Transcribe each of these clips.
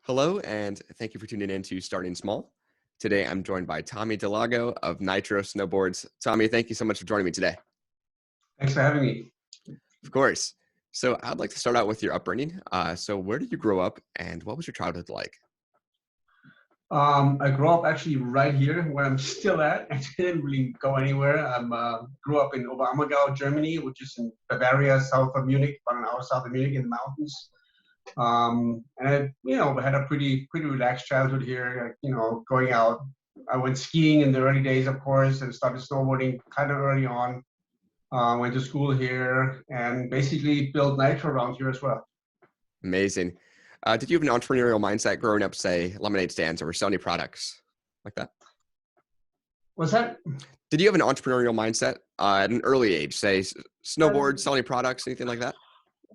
Hello, and thank you for tuning in to Starting Small. Today, I'm joined by Tommy Delago of Nitro Snowboards. Tommy, thank you so much for joining me today. Thanks for having me. Of course. So I'd like to start out with your upbringing. So where did you grow up, and what was your childhood like? I grew up actually right here where I'm still at. I didn't really go anywhere. I grew up in Oberammergau, Germany, which is in Bavaria, south of Munich, about an hour south of Munich in the mountains. And I had a pretty relaxed childhood here. Going out. I went skiing in the early days, of course, and started snowboarding kind of early on. Went to school here and basically built Nitro around here as well. Amazing. Did you have an entrepreneurial mindset growing up, say, lemonade stands or Sony products like that? What's that? Did you have an entrepreneurial mindset at an early age, say, snowboard, Sony products, anything like that?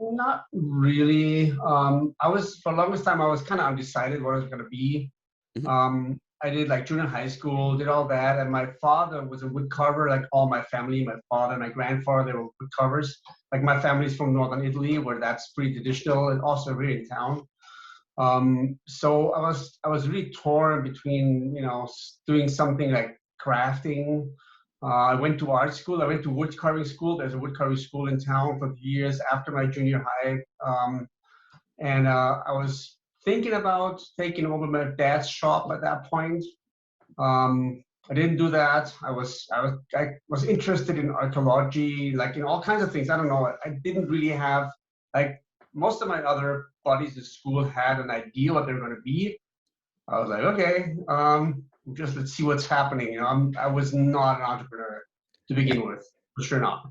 Not really. For the longest time, I was kind of undecided what I was going to be. Mhm. I did like junior high school, did all that. And my father was a wood carver, like all my family, my father and my grandfather, they were wood carvers. Like my family's from northern Italy, where that's pretty traditional and also really in town. So I was really torn between, doing something like crafting. I went to art school. I went to wood carving school. There's a wood carving school in town for years after my junior high. And I was thinking about taking over my dad's shop at that point. I didn't do that. I was interested in archaeology, like in all kinds of things. I don't know. I didn't really have like most of my other buddies in school had an idea what they were going to be. I was like, okay, just let's see what's happening. I was not an entrepreneur to begin with, for sure not.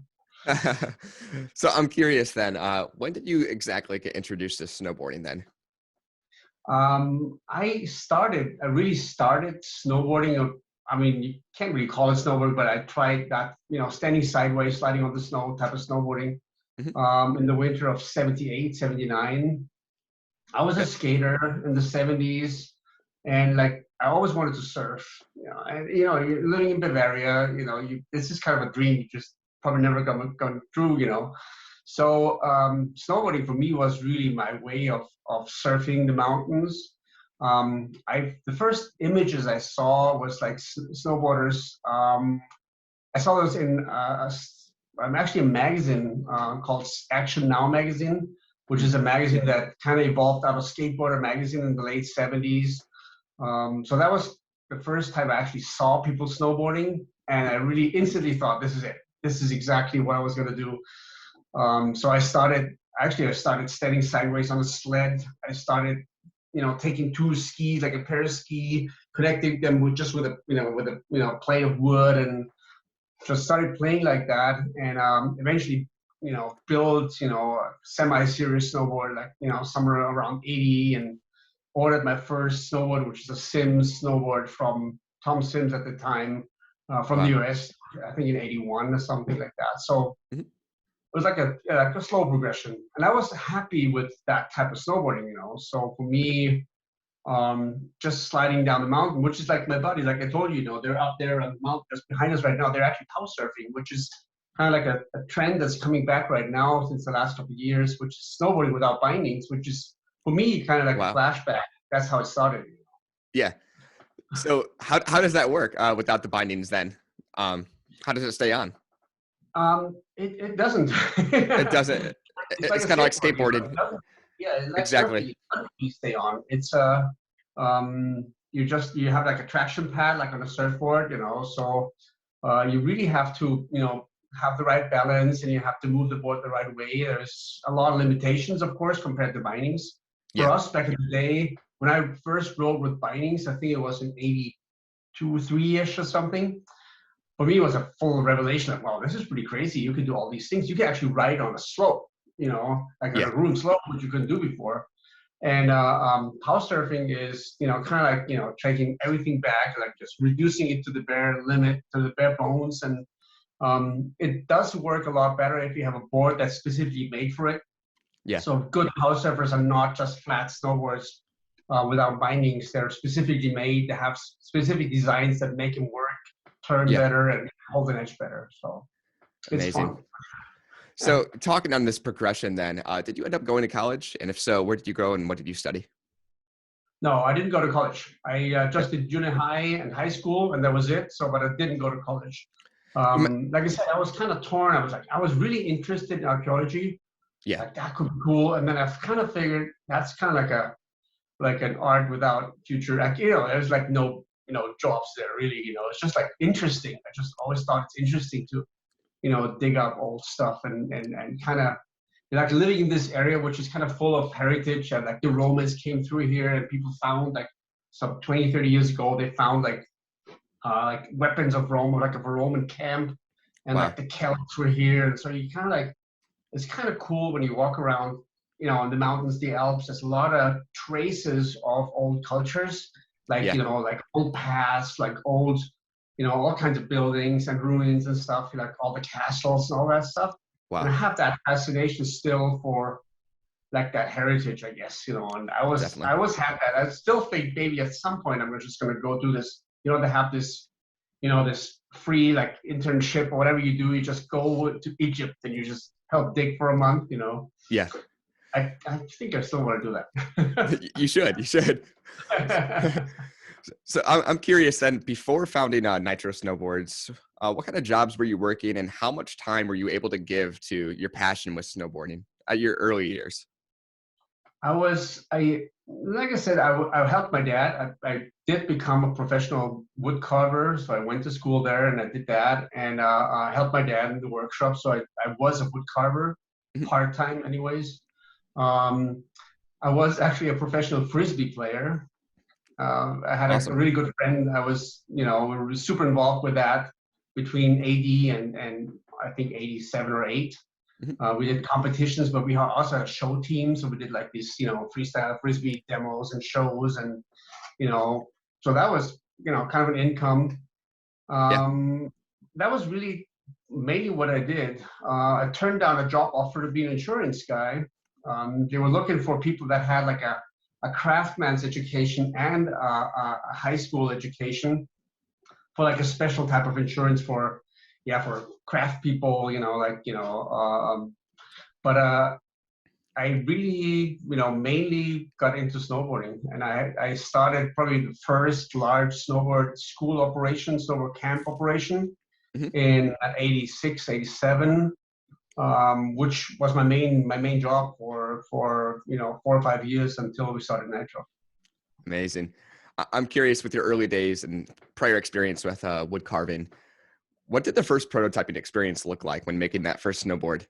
So I'm curious then, when did you exactly get introduced to snowboarding then? I really started snowboarding. I mean, you can't really call it snowboarding, but I tried that, standing sideways, sliding on the snow type of snowboarding Mhm. in the winter of 78, 79. I was a Okay. skater in the 70s, and like I always wanted to surf. You're living in Bavaria. This is kind of a dream you just probably never gone through. So snowboarding for me was really my way of surfing the mountains. The first images I saw was like snowboarders. I saw those in actually a magazine called Action Now magazine, which is a magazine that kind of evolved out of Skateboarder magazine in the late 70s. So that was the first time I actually saw people snowboarding, and I really instantly thought, this is it. This is exactly what I was going to do. So I started standing sideways on a sled. I started, taking two skis, like a pair of ski, connecting them with a plate of wood, and just started playing like that, and eventually, built, a semi-serious snowboard, like, somewhere around 80, and ordered my first snowboard, which is a Sims snowboard from Tom Sims at the time, from the Wow. US, I think in 81 or something like that. So Mhm. it was like a slow progression, and I was happy with that type of snowboarding. So for me, just sliding down the mountain, which is like my buddies, like I told you, they're out there on the mountain just behind us right now. They're actually house surfing, which is kind of like a trend that's coming back right now since the last couple of years, which is snowboarding without bindings, which is for me kind of like a Wow. flashback. That's how it started. Yeah. So how does that work without the bindings then? How does it stay on? It doesn't. It doesn't. It's like It's a kind of like skateboard, It skateboarding. doesn't. Yeah, it's like Exactly. surfing. It doesn't really stay on. You have like a traction pad, like on a surfboard. So you really have to, have the right balance, and you have to move the board the right way. There's a lot of limitations, of course, compared to bindings. For Yeah. us back in the day, when I first rode with bindings, I think it was in 82, 3-ish or something. For me, it was a full revelation of, wow, this is pretty crazy. You can do all these things. You can actually ride on a slope, like on Yeah. a ruined slope, which you couldn't do before. And house surfing is, kind of like, taking everything back, like just reducing it to the bare limit, to the bare bones. And it does work a lot better if you have a board that's specifically made for it. Yeah. So good house surfers are not just flat snowboards without bindings. They're specifically made. They have specific designs that make them work, turn Yeah. better, and hold an edge better. So it's Amazing. fun. Yeah. So talking on this progression then, did you end up going to college? And if so, where did you go and what did you study? No, I didn't go to college. I just did junior high and high school, and that was it. So, but I didn't go to college. You Like I said, I was kind of torn. I was really interested in archaeology. Yeah. Like that could be cool. And then I kind of figured that's kind of like an art without future. Like, there's like no, jobs there really. It's just like interesting. I just always thought it's interesting to, dig up old stuff and kind of like living in this area, which is kind of full of heritage. And like the Romans came through here and people found like some 20, 30 years ago, they found like weapons of Rome or like of a Roman camp. And Wow. like the Celts were here. And so you kind of like, it's kind of cool when you walk around, in the mountains, the Alps. There's a lot of traces of old cultures, like, Yeah. like old paths, like old, all kinds of buildings and ruins and stuff, like all the castles and all that stuff. And I Wow. have that fascination still for like that heritage, I guess, and I Definitely. always had that. I still think maybe at some point I'm just going to go do this, they have this, this free like internship or whatever you do. You just go to Egypt and you just help dig for a month, Yeah. I think I still want to do that. You should. You should. So I'm curious then, before founding Nitro Snowboards, what kind of jobs were you working and how much time were you able to give to your passion with snowboarding at your early years? Like I said, I helped my dad. I did become a professional wood carver. So I went to school there and I did that, and I helped my dad in the workshop. So I was a wood carver, Mhm. part-time anyways. Um, I was actually a professional Frisbee player. I had a Awesome. really good friend. We were super involved with that between AD and I think 87 or 8. Mhm. We did competitions, but we also had show teams. So we did like these, freestyle Frisbee demos and shows. And, so that was, kind of an income. Yeah. Um, that was really mainly what I did. I turned down a job offer to be an insurance guy. They were looking for people that had like a craftsman's education and a high school education for like a special type of insurance for craft people, but I really, mainly got into snowboarding, and I started probably the first large snowboard school operation, snowboard camp operation Mhm. in 86, 87, which was my main job for 4 or 5 years until we started Nitro. Amazing. I'm curious, with your early days and prior experience with wood carving, what did the first prototyping experience look like when making that first snowboard?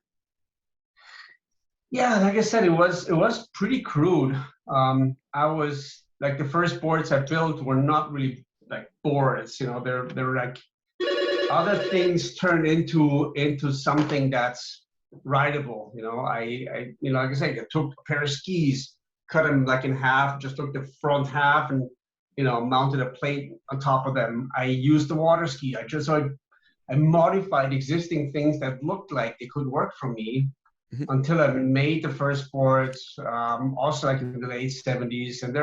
Yeah, like I said, it was pretty crude. I was like the first boards I built were not really like boards, they're like other things turned into something that's rideable. Like I said, I took a pair of skis, cut them like in half, just took the front half and mounted a plate on top of them. I used the water ski. I modified existing things that looked like they could work for me Mhm. until I made the first boards, also like in the late 70s. And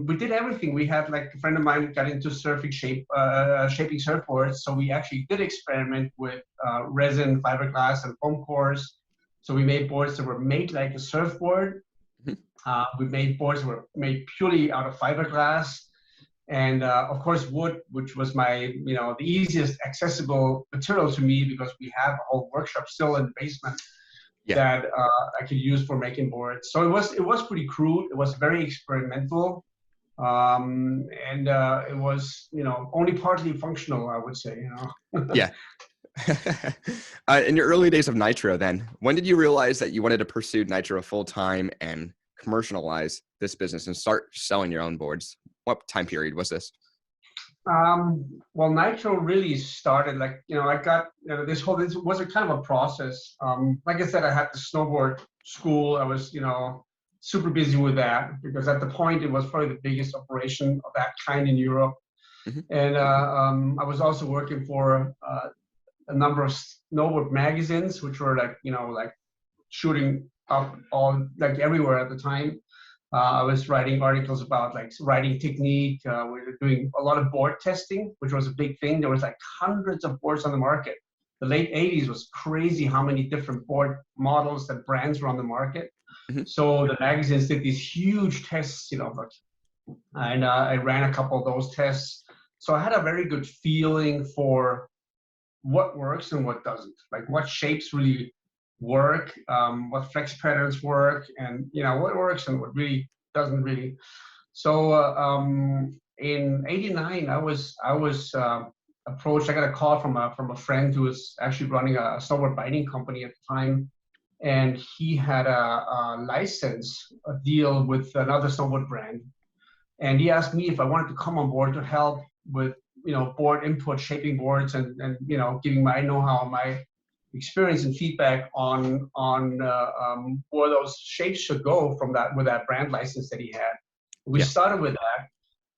we did everything. We had like a friend of mine got into shaping surfboards. So we actually did experiment with resin, fiberglass, and foam cores. So we made boards that were made like a surfboard. Mhm. We made boards that were made purely out of fiberglass. And of course, wood, which was the easiest accessible material to me because we have a whole workshop still in the basement Yeah. that I could use for making boards. So it was pretty crude. It was very experimental, and it was only partly functional, I would say. Yeah. In your early days of Nitro, then, when did you realize that you wanted to pursue Nitro full time and commercialize this business and start selling your own boards? What time period was this? Well, Nitro really started like I got this was a kind of a process. Like I said, I had the snowboard school. I was super busy with that because at the point it was probably the biggest operation of that kind in Europe. Mhm. And I was also working for a number of snowboard magazines, which were like shooting up all like everywhere at the time. I was writing articles about like riding technique. We were doing a lot of board testing, which was a big thing. There was like hundreds of boards on the market. The late 80s was crazy how many different board models and brands were on the market. Mhm. So the magazines did these huge tests, and I ran a couple of those tests. So I had a very good feeling for what works and what doesn't, like what shapes really work, what flex patterns work, and what works and what really doesn't really. So in '89, I was approached. I got a call from a friend who was actually running a snowboard binding company at the time, and he had a license, a deal with another snowboard brand, and he asked me if I wanted to come on board to help with board input, shaping boards, and giving my know-how, my experience and feedback on where those shapes should go from that with that brand license that he had. We Yeah. started with that,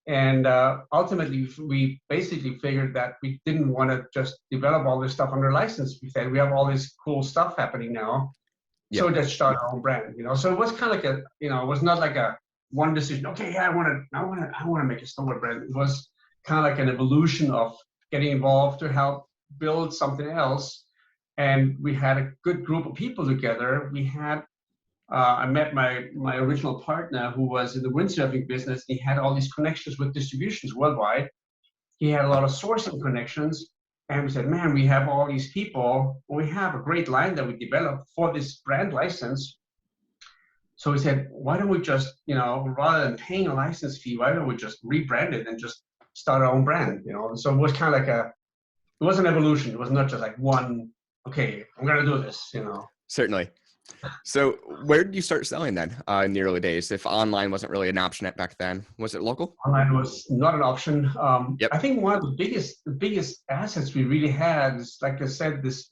and ultimately we basically figured that we didn't want to just develop all this stuff under license. We said we have all this cool stuff happening now, Yeah. so let's start our own brand. So it was kind of like it was not like a one decision. Okay, yeah, I want to make a snowboard brand. It was kind of like an evolution of getting involved to help build something else. And we had a good group of people together. We had I met my original partner who was in the windsurfing business. He had all these connections with distributions worldwide. He had a lot of sourcing connections. And we said, man, we have all these people. We have a great line that we developed for this brand license. So we said, why don't we just, rather than paying a license fee, why don't we just rebrand it and just start our own brand? So it was kind of like it was an evolution. It was not just like one, okay, I'm going to do this, Certainly. So where did you start selling then in the early days? If online wasn't really an option back then, was it local? Online was not an option. Yep. I think one of the biggest assets we really had is, like I said, this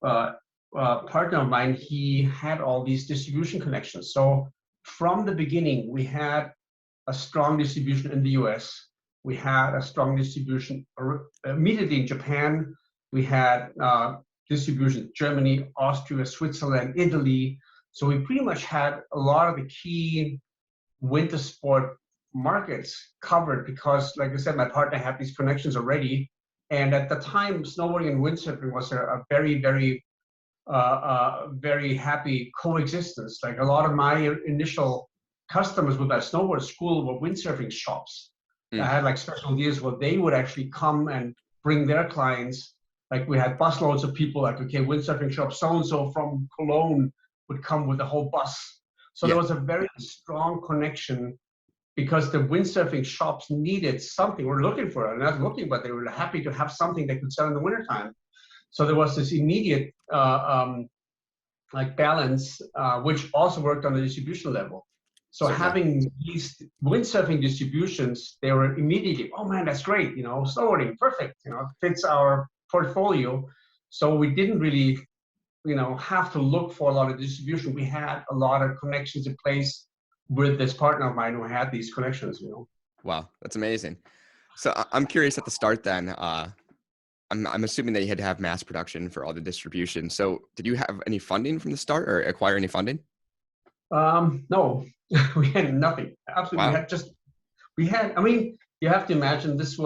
partner of mine. He had all these distribution connections. So from the beginning, we had a strong distribution in the U.S. We had a strong distribution immediately in Japan. We had distribution in Germany, Austria, Switzerland, Italy. So we pretty much had a lot of the key winter sport markets covered because, like I said, my partner had these connections already. And at the time, snowboarding and windsurfing was a very, very, very happy coexistence. Like a lot of my initial customers with my snowboard school were windsurfing shops. I had like special deals where they would actually come and bring their clients. Like we had busloads of people, like, okay, windsurfing shop so-and-so from Cologne would come with a whole bus. So Yeah. there was a very strong connection because the windsurfing shops needed something. We're looking for it, not looking, but they were happy to have something they could sell in the wintertime. So there was this immediate like balance, which also worked on the distribution level. So Certainly. having these windsurfing distributions, they were immediately, oh man, that's great, snowboarding, perfect, fits our portfolio. So we didn't really, have to look for a lot of distribution. We had a lot of connections in place with this partner of mine who had these connections, Wow, that's amazing. So I'm curious at the start then, I'm assuming that you had to have mass production for all the distribution. So did you have any funding from the start or acquire any funding? No, we had nothing. Absolutely. Wow. I mean, you have to imagine this is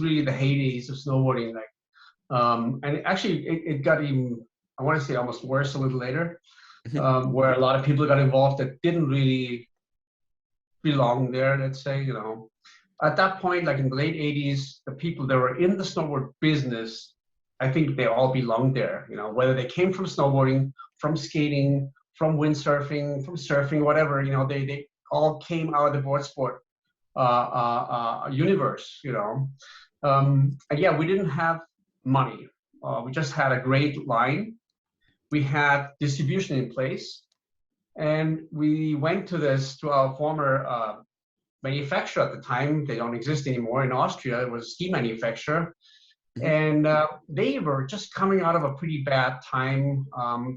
really the heydays of snowboarding. Like, and actually it got even, I want to say almost worse a little later, where a lot of people got involved that didn't really belong there, let's say, At that point, like in the late 80s, the people that were in the snowboard business, I think they all belonged there, whether they came from snowboarding, from skating, from windsurfing, from surfing, whatever, they all came out of the board sport universe, and yeah, we didn't have money. We just had a great line. We had distribution in place, and we went to our former manufacturer at the time. They don't exist anymore in Austria. It was a ski manufacturer. And they were just coming out of a pretty bad time.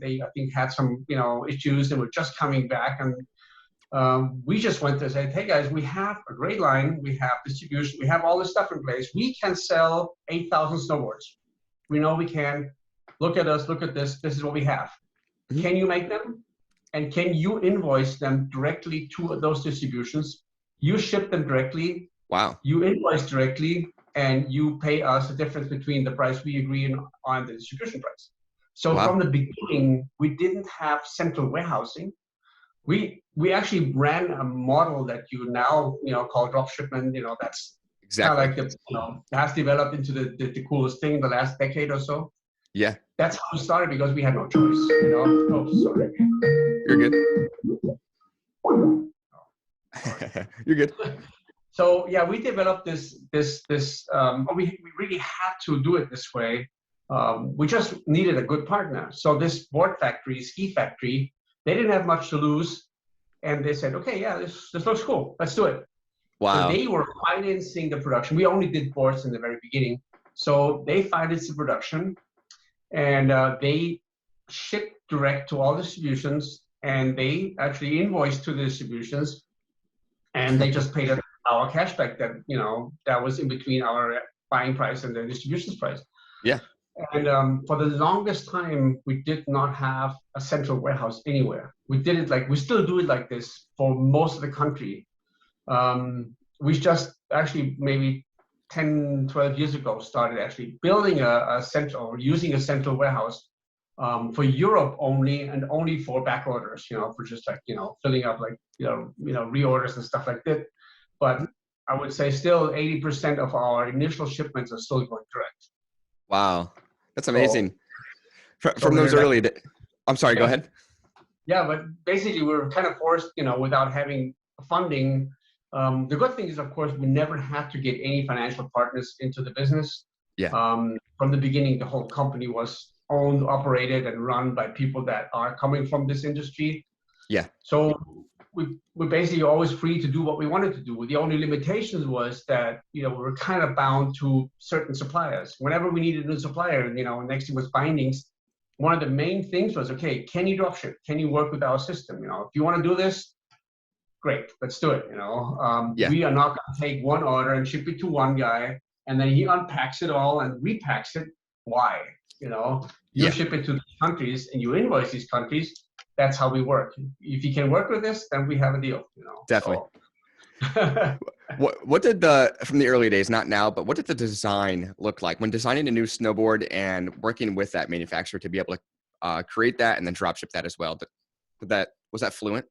They, I think, had some, issues and were just coming back. And we just went there and said, hey guys, we have a great line. We have distribution. We have all this stuff in place. We can sell 8,000 snowboards. We know we can. Look at us. Look at this. This is what we have. Can you make them? And can you invoice them directly to those distributions? You ship them directly. Wow. You invoice directly, and you pay us the difference between the price we agree on the distribution price. So from the beginning, we didn't have central warehousing. We actually ran a model that you now, call drop shipment. That's kind of Exactly. like has developed into the coolest thing in the last decade or so. Yeah. That's how we started because we had no choice, Oh, sorry. You're good. You're good. So yeah, we developed we really had to do it this way. We just needed a good partner. So this board factory, ski factory, they didn't have much to lose. And they said, okay, yeah, this looks cool. Let's do it. And Wow. they were financing the production. We only did boards in the very beginning. So they financed the production, and they shipped direct to all distributions, and they actually invoiced to the distributions, and they just paid our cashback that was in between our buying price and the distributions price. Yeah. And for the longest time, we did not have a central warehouse anywhere. We still do it like this for most of the country. We just actually maybe 10, 12 years ago started actually building a central, or using a central warehouse for Europe only, and only for back orders, for just filling up reorders and stuff like that. But I would say still 80% of our initial shipments are still going direct. Wow. That's So, amazing. From those early days. I'm sorry, go ahead. Yeah, but basically we were kind of forced, without having funding. The good thing is, of course, we never had to get any financial partners into the business. Yeah. From the beginning, the whole company was owned, operated, and run by people that are coming from this industry. Yeah. So we're basically always free to do what we wanted to do. The only limitations was that, we were kind of bound to certain suppliers. Whenever we needed a new supplier, next thing was bindings. One of the main things was, okay, can you dropship? Can you work with our system? If you want to do this, great, let's do it. Yeah. We are not going to take one order and ship it to one guy, and then he unpacks it all and repacks it. Why? You ship it to the countries and you invoice these countries. That's how we work. If you can work with this, then we have a deal. Definitely. So. What did from the early days, not now, but what did the design look like when designing a new snowboard and working with that manufacturer to be able to create that and then drop ship that as well? Was that fluent?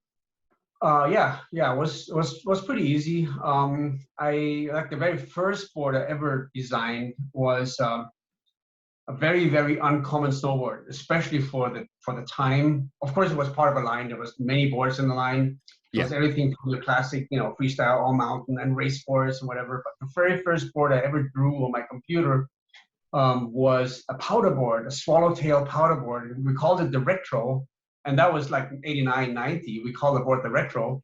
Yeah, it was pretty easy. The very first board I ever designed was a very, very uncommon snowboard, especially for the time. Of course, it was part of a line. There was many boards in the line. It was everything from the classic, freestyle, all mountain, and race boards and whatever. But the very first board I ever drew on my computer was a powder board, a swallowtail powder board. And we called it the Retro. And that was like 89, 90. We called the board the Retro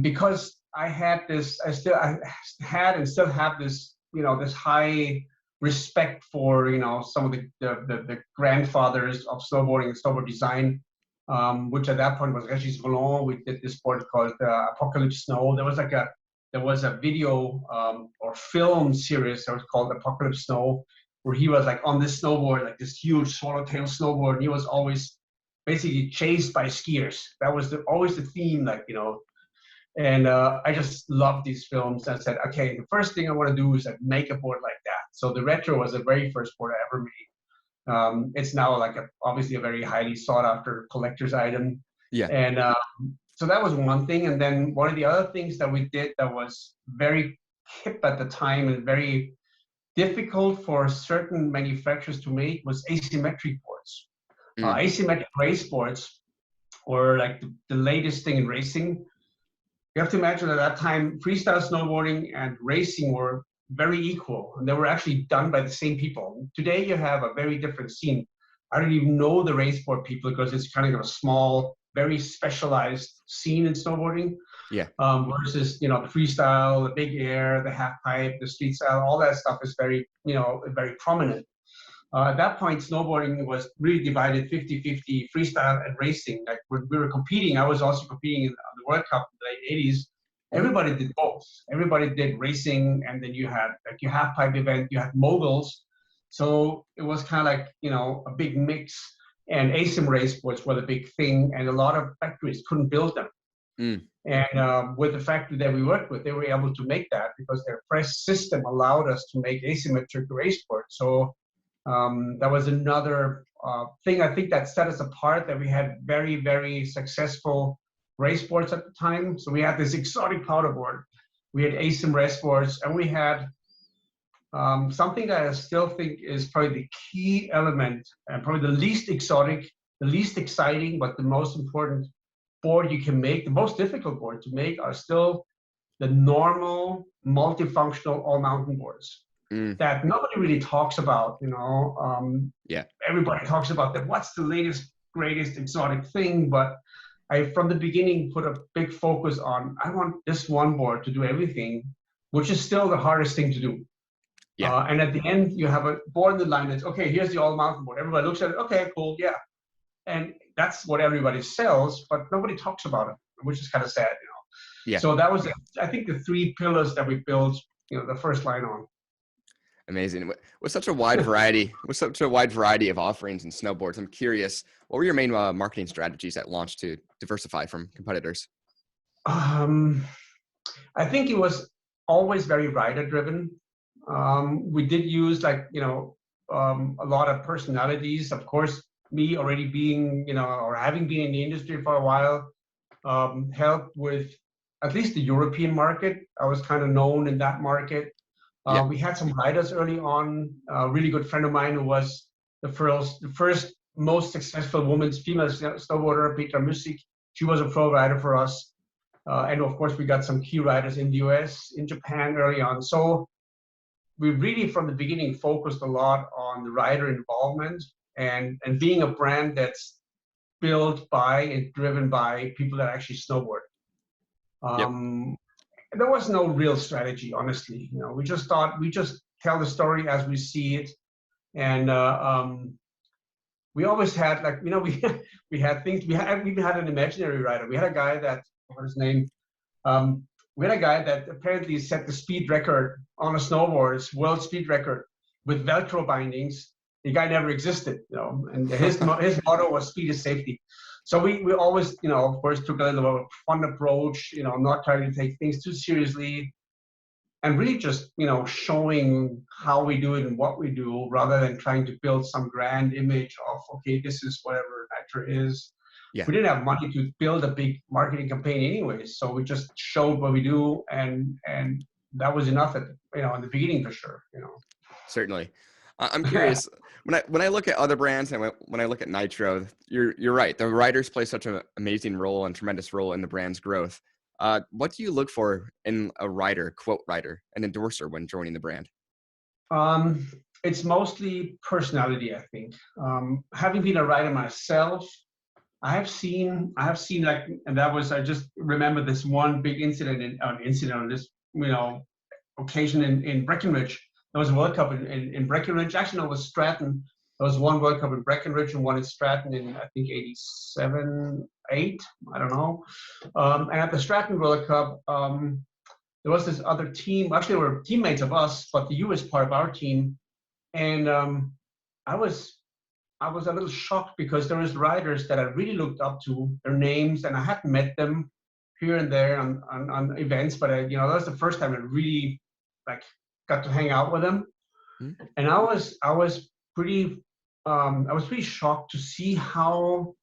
because I had and still have this, this high respect for, some of the grandfathers of snowboarding and snowboard design, which at that point was Régis Roland. We did this board called Apocalypse Snow. There was a video or film series that was called Apocalypse Snow, where he was like on this snowboard, like this huge swallowtail snowboard, and he was always basically chased by skiers. That was always the theme, and I just loved these films. I said, okay, the first thing I want to do is make a board like that. So the Retro was the very first board I ever made. It's now obviously a very highly sought after collector's item. Yeah. And so that was one thing. And then one of the other things that we did that was very hip at the time and very difficult for certain manufacturers to make was asymmetric boards. Asymmetric race boards were like the latest thing in racing. You have to imagine at that time, freestyle snowboarding and racing were very equal, and they were actually done by the same people. Today, you have a very different scene. I don't even know the race board people because it's kind of a small, very specialized scene in snowboarding. Yeah. Versus, the freestyle, the big air, the half pipe, the street style, all that stuff is very, very prominent. At that point, snowboarding was really divided 50-50 freestyle and racing. Like when we were competing, I was also competing on the World Cup in the late 80s. Everybody did both. Everybody did racing, and then you had your half pipe event, you had moguls. So it was kind of a big mix. And asim race boards were the big thing, and a lot of factories couldn't build them. And with the factory that we worked with, they were able to make that because their press system allowed us to make asymmetric race boards. So that was another thing I think that set us apart, that we had very, very successful race boards at the time. So we had this exotic powder board. We had ASIM race boards, and we had something that I still think is probably the key element and probably the least exotic, the least exciting, but the most important board you can make. The most difficult board to make are still the normal multifunctional all mountain boards that nobody really talks about. Everybody talks about that. What's the latest, greatest exotic thing? But I, from the beginning, put a big focus on, I want this one board to do everything, which is still the hardest thing to do. Yeah. And at the end, you have a board in the line that's, okay, here's the all mountain board. Everybody looks at it, okay, cool, yeah. And that's what everybody sells, but nobody talks about it, which is kind of sad, Yeah. So that was, I think, the 3 pillars that we built, the first line on. Amazing. With such a wide variety, of offerings and snowboards, I'm curious, what were your main marketing strategies at launch to diversify from competitors? I think it was always very rider driven. We did use a lot of personalities. Of course, me already being, or having been in the industry for a while, helped with at least the European market. I was kind of known in that market. We had some riders early on. A really good friend of mine who was the first most successful female snowboarder, Petra Musik. She was a pro rider for us. And of course, we got some key riders in the US, in Japan early on. So we really, from the beginning, focused a lot on the rider involvement and being a brand that's built by and driven by people that actually snowboard. There was no real strategy, honestly. We just thought we just tell the story as we see it, and we always had we had things. We even had an imaginary rider. We had a guy that, what was his name? We had a guy that apparently set the speed record on a snowboard, world speed record, with Velcro bindings. The guy never existed, and his motto was speed is safety. So we always, of course, took a little of a fun approach, not trying to take things too seriously, and really just, showing how we do it and what we do, rather than trying to build some grand image of, okay, this is whatever Nitro is. Yeah. We didn't have money to build a big marketing campaign anyways, so we just showed what we do, and that was enough in the beginning for sure. Certainly. I'm curious, when I look at other brands and when I look at Nitro, you're right. The riders play such an amazing role and tremendous role in the brand's growth. What do you look for in a rider, quote rider, an endorser when joining the brand? It's mostly personality, I think. Having been a rider myself, I have seen and that was, I just remember this one big incident on this, occasion in Breckenridge. There was a World Cup in Breckenridge. Actually, no, it was Stratton. There was one World Cup in Breckenridge and one in Stratton in, I think, 87, 8, I don't know. And at the Stratton World Cup, there was this other team. Actually, they were teammates of us, but the US part of our team. And I was a little shocked because there was riders that I really looked up to, their names, and I hadn't met them here and there on events, but that was the first time I really got to hang out with them. And I was pretty shocked to see how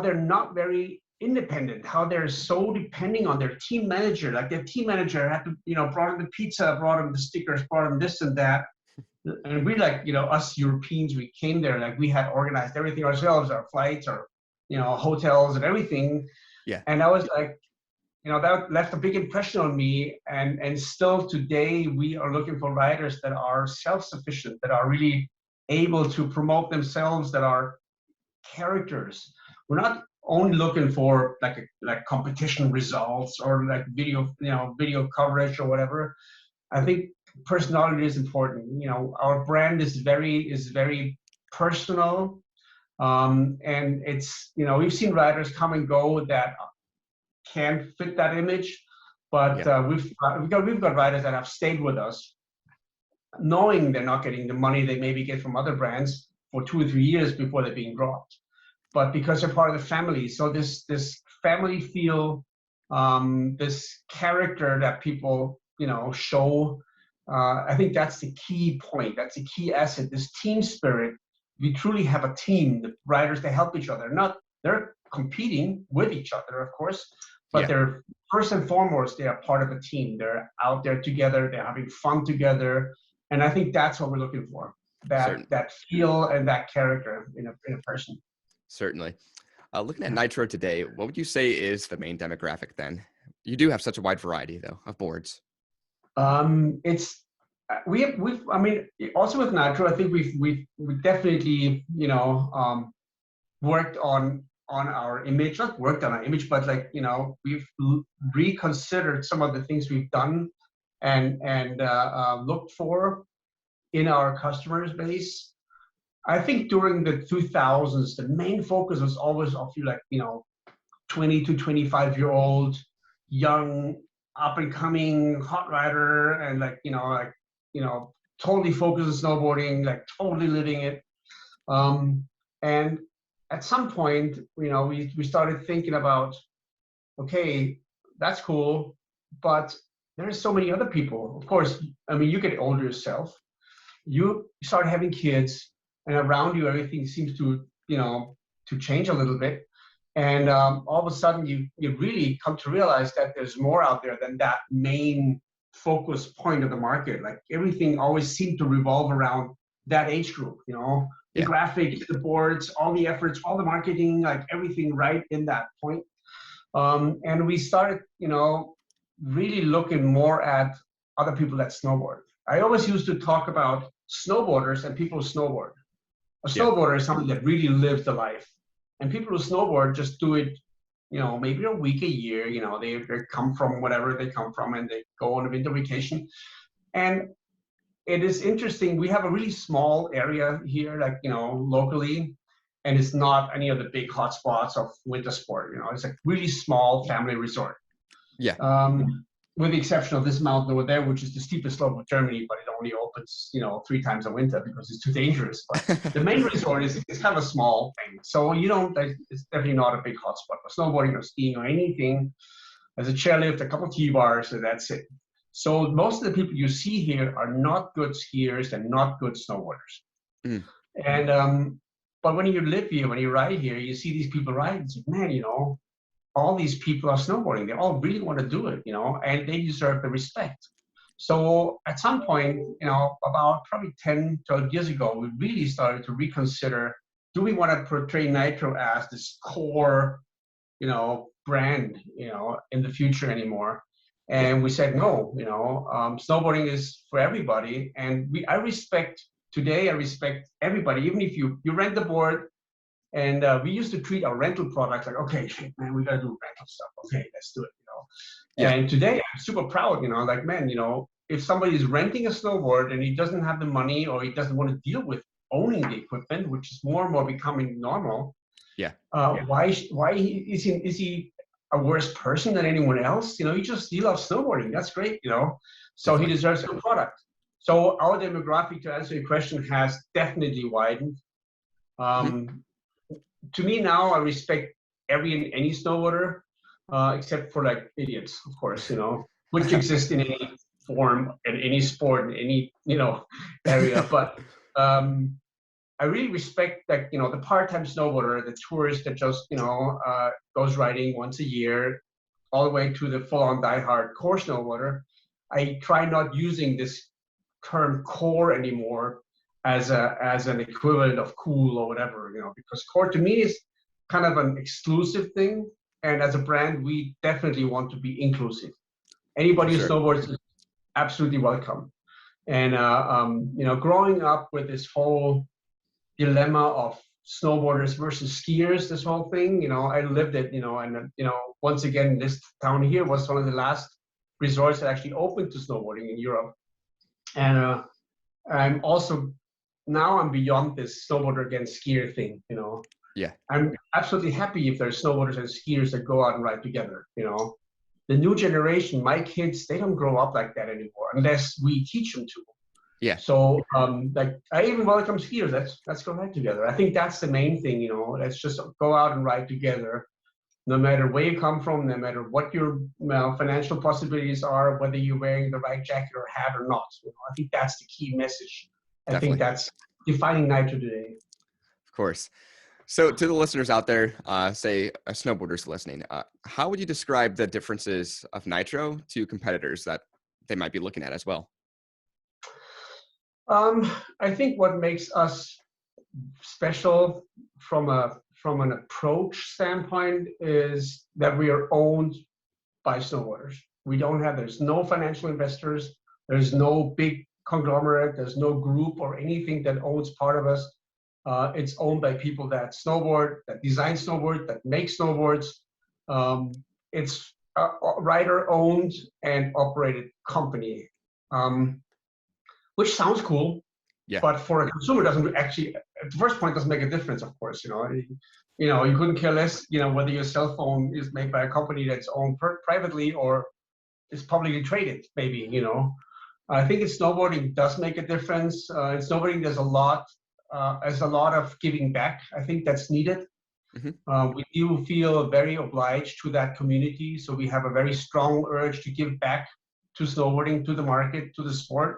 they're not very independent, how they're so depending on their team manager. Like their team manager had to, brought them the pizza, brought them the stickers, brought them this and that. And we us Europeans, we came there, we had organized everything ourselves, our flights, our, hotels and everything. Yeah. And I was that left a big impression on me. And still today, we are looking for riders that are self-sufficient, that are really able to promote themselves, that are characters. We're not only looking for like competition results or video coverage or whatever. I think personality is important. Our brand is very personal, and it's we've seen riders come and go that can't fit that image, but we've got riders that have stayed with us, knowing they're not getting the money they maybe get from other brands for 2 or 3 years before they're being dropped, but because they're part of the family. So this family feel, this character that people show, I think that's the key point. That's the key asset. This team spirit we truly have a team. The riders, they help each other. They're competing with each other, of course, but they're first and foremost, they are part of a team. They're out there together. They're having fun together. And I think that's what we're looking for. That feel and that character in a person. Certainly. Looking at Nitro today, what would you say is the main demographic then? You do have such a wide variety though of boards. It's I mean, also with Nitro, I think we definitely, you know, worked on our image, not worked on our image, but like, you know, we've reconsidered some of the things we've done and looked for in our customers base. I think during the 2000s, the main focus was always of you, like, you know, 20 to 25-year-old, young, up and coming hot rider, and like, you know, totally focused on snowboarding, like totally living it. And at some point, you know, we started thinking about, okay, that's cool, but there's so many other people. Of course, I mean, you get older yourself, you start having kids, and around you, everything seems to, you know, to change a little bit. And all of a sudden, you really come to realize that there's more out there than that main focus point of the market. Like everything always seemed to revolve around that age group, you know, the graphics, the boards, all the efforts, all the marketing, like everything right in that point. And we started, you know, really looking more at other people that snowboard. I always used to talk about snowboarders and people who snowboard. A snowboarder is somebody that really lives the life. And people who snowboard just do it, you know, maybe a week, a year, you know, they come from whatever they come from and they go on a winter vacation. And it is interesting. We have a really small area here, like, you know, locally, and it's not any of the big hotspots of winter sport. You know, it's a really small family resort. With the exception of this mountain over there, which is the steepest slope of Germany, but it only opens, you know, 3 times a winter because it's too dangerous. But the main resort is kind of a small thing. So you don't, it's definitely not a big hotspot for snowboarding or skiing or anything. There's a chairlift, a couple of T-bars, and that's it. So most of the people you see here are not good skiers and not good snowboarders. And, but when you live here, when you ride here, you see these people ride, and say, man, you know, all these people are snowboarding. They all really want to do it, you know, and they deserve the respect. So at some point, you know, about probably 10, 12 years ago, we really started to reconsider, do we want to portray Nitro as this core, you know, brand, you know, in the future anymore? And we said, no, you know, snowboarding is for everybody. And I respect everybody, even if you rent the board. And we used to treat our rental products like, okay, shit, man, we got to do rental stuff. Okay, let's do it, you know. And today I'm super proud, you know, like, man, you know, if somebody is renting a snowboard and he doesn't have the money or he doesn't want to deal with owning the equipment, which is more and more becoming normal. Why is he a worse person than anyone else? You know, he loves snowboarding. That's great, you know. So he deserves a good product. So our demographic, to answer your question, has definitely widened. To me now, I respect any snowboarder, except for like idiots, of course, you know, which exist in any form, in any sport, in any, you know, area. But I really respect, like, you know, the part-time snowboarder, the tourist that just, you know, goes riding once a year, all the way to the full-on diehard core snowboarder. I try not using this term core anymore as an equivalent of cool or whatever, you know, because core to me is kind of an exclusive thing. And as a brand, we definitely want to be inclusive. Anybody who snowboards is absolutely welcome. And, you know, growing up with this whole dilemma of snowboarders versus skiers, this whole thing, you know, I lived it, you know, and, you know, once again, this town here was one of the last resorts that actually opened to snowboarding in Europe. And I'm also, now I'm beyond this snowboarder against skier thing, you know. I'm absolutely happy if there's snowboarders and skiers that go out and ride together, you know. The new generation, my kids, they don't grow up like that anymore unless we teach them to. So, like, I even welcome skiers. Let's go ride together. I think that's the main thing, you know. Let's just go out and ride together, no matter where you come from, no matter what your financial possibilities are, whether you're wearing the right jacket or hat or not. You know, I think that's the key message. I think that's defining Nitro today. course. So to the listeners out there, say a snowboarder's listening, how would you describe the differences of Nitro to competitors that they might be looking at as well? I think what makes us special from an approach standpoint is that we are owned by snowboarders. There's no financial investors, there's no big conglomerate, there's no group or anything that owns part of us. It's owned by people that snowboard, that design snowboard, that make snowboards. It's a rider-owned and operated company, which sounds cool, Yeah. but for a consumer doesn't actually. At the first point, doesn't make a difference. Of course, you couldn't care less. Whether your cell phone is made by a company that's owned privately or is publicly traded. Maybe. I think in snowboarding does make a difference. In snowboarding, there's a lot of giving back. I think that's needed. Mm-hmm. We do feel very obliged to that community, so we have a very strong urge to give back to snowboarding, to the market, to the sport.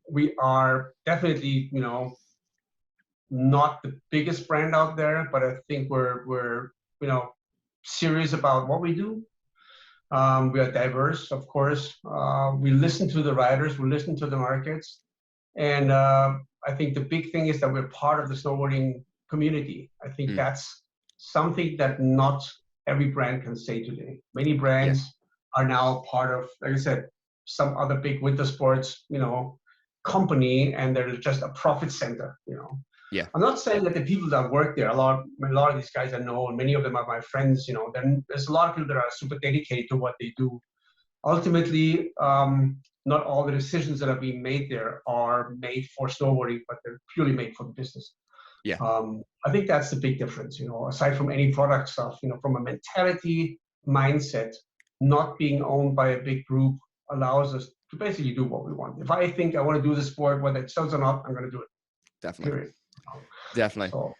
We are definitely, not the biggest brand out there, but I think we're serious about what we do. We are diverse, of course. We listen to the riders, we listen to the markets, and I think the big thing is that we're part of the snowboarding community. I think that's something that not every brand can say today. Many brands are now part of, like I said, some other big winter sports, company, and they're just a profit center. Yeah. I'm not saying that the people that work there, a lot of these guys I know, and many of them are my friends. Then there's a lot of people that are super dedicated to what they do. Ultimately, not all the decisions that are being made there are made for snowboarding, but they're purely made for the business. Yeah. I think that's the big difference. Aside from any product stuff, from a mentality mindset, not being owned by a big group allows us to basically do what we want. If I think I want to do the sport, whether it sells or not, I'm going to do it. Definitely. Period. Definitely. So.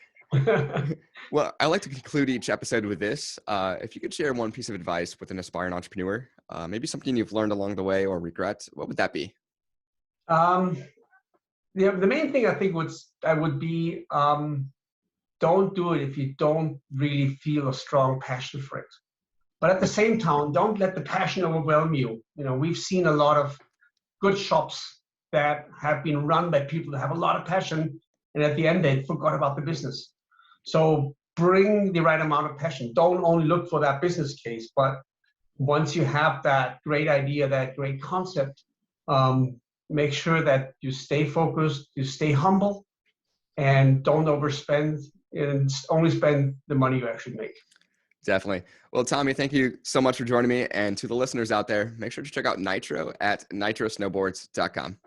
Well, I like to conclude each episode with this. If you could share one piece of advice with an aspiring entrepreneur, maybe something you've learned along the way or regret, what would that be? The main thing I think would be don't do it if you don't really feel a strong passion for it. But at the same time, don't let the passion overwhelm you. We've seen a lot of good shops that have been run by people that have a lot of passion, and at the end they forgot about the business. So bring the right amount of passion. Don't only look for that business case, but once you have that great idea, that great concept, make sure that you stay focused, you stay humble, and don't overspend, and only spend the money you actually make. Definitely. Well, Tommy, thank you so much for joining me. And to the listeners out there, make sure to check out Nitro at nitrosnowboards.com.